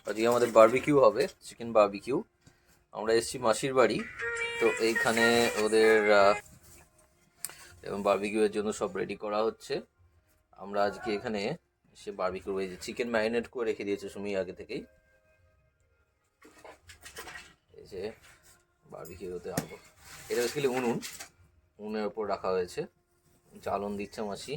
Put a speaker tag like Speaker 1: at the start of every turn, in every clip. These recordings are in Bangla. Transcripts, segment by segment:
Speaker 1: আজকে আমাদের বারবিকিউ হবে, চিকেন বারবিকিউ। আমরা এসেছি মাসির বাড়ি, তো এইখানে ওদের এবং বারবিকিউ এর জন্য সব রেডি করা হচ্ছে। আমরা আজকে এখানে এসে বারবিকিউ এই যে চিকেন ম্যারিনেট করে রেখে দিয়েছে সুমি আগে থেকেই। এই যে বারবিকিউ হতে আনবো, এটা বেসিক্যালি উনুনের ওপর রাখা হয়েছে, জ্বালন দিচ্ছে মাসি।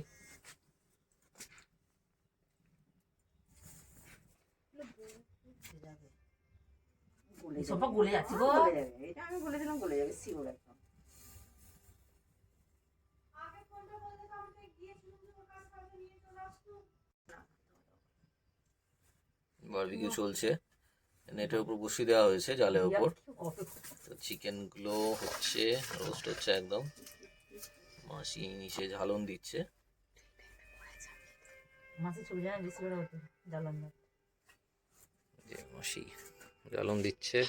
Speaker 2: গলে যাচ্ছে গো।
Speaker 3: এটা আমি বলে দিলাম গলে যাবে শিওর একদম।
Speaker 1: বারবিকিউ চলছে, নেটের উপর বসিয়ে দেওয়া হয়েছে জালের উপর। তো চিকেন গুলো হচ্ছে, রোস্ট হচ্ছে একদম। মাসি নিচে ঝালন দিচ্ছে। যে মাসি জ্বালন দিচ্ছে,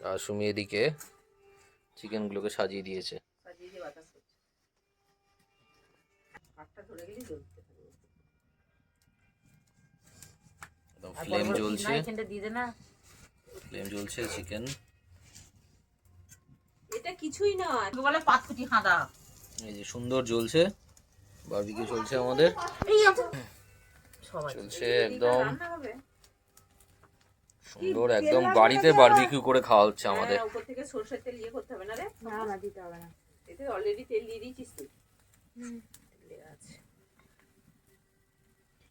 Speaker 1: আর সুমি এদিকে চিকেন গুলোকে সাজিয়ে দিয়েছে।
Speaker 3: সাজিয়ে দিয়ে বাতাস করছে, কাঠটা ধরে গেলেই জ্বলতে থাকবে।
Speaker 1: একদম ফ্লেম জ্বলছে, ফ্লেম জ্বলছে চিকেন।
Speaker 3: এটা কিছুই না,
Speaker 2: বলে পাতকুটি হাঁদা।
Speaker 1: এই যে সুন্দর জ্বলছে, বারবিকিউ চলছে আমাদের, চলছে একদম সুন্দর, একদম বাড়িতে বারবিকিউ করে খাওয়া হচ্ছে আমাদের।
Speaker 3: উপর থেকে সরষের তেল ইয়ে করতে হবে না রে? না দিতে হবে না, এতে অলরেডি তেল দিয়ে দিয়েছিস তুই। আছে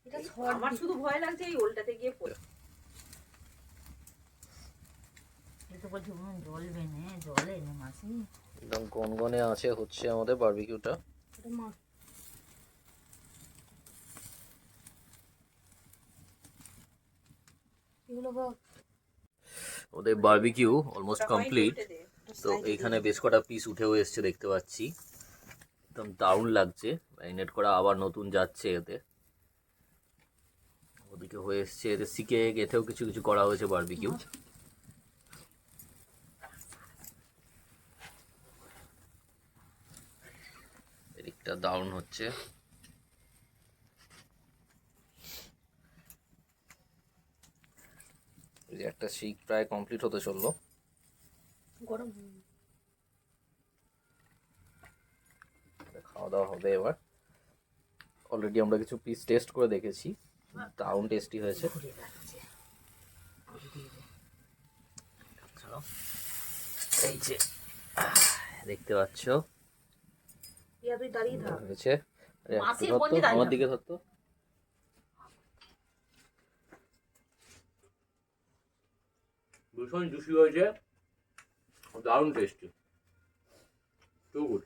Speaker 3: এটা আমার শুধু ভয় লাগছে এই ওলটাতে গিয়ে পড়ে।
Speaker 2: এটা বলছি জ্বলবে না, জলে না মাসি,
Speaker 1: একদম গনগনে আছে হচ্ছে আমাদের বারবিকিউটা। ওদের বারবিকিউ অলমোস্ট কমপ্লিট। তো এইখানে বেশ কটা পিস উঠেও এসছে দেখতে পাচ্ছি, একদম দারুণ লাগছে। ম্যারিনেট করা আবার নতুন যাচ্ছে এতে। ওদিকে হয়ে এসছে, এতে সিকে এতেও কিছু কিছু করা হয়েছে বারবিকিউ। এদিকটা দারুণ হচ্ছে। একটা শিক প্রায় কমপ্লিট হতে চললো,
Speaker 3: গরম
Speaker 1: খাওয়া দাওয়া হবে এবার। অলরেডি আমরা কিছু পিস টেস্ট করে দেখেছি, দারুণ টেস্টি হয়েছে। এই যে দেখতে পাচ্ছ হয়েছে, আমার দিকে ধরতো। ভীষণ জুসি হয়েছে, দারুণ টেস্টি, টু গুড।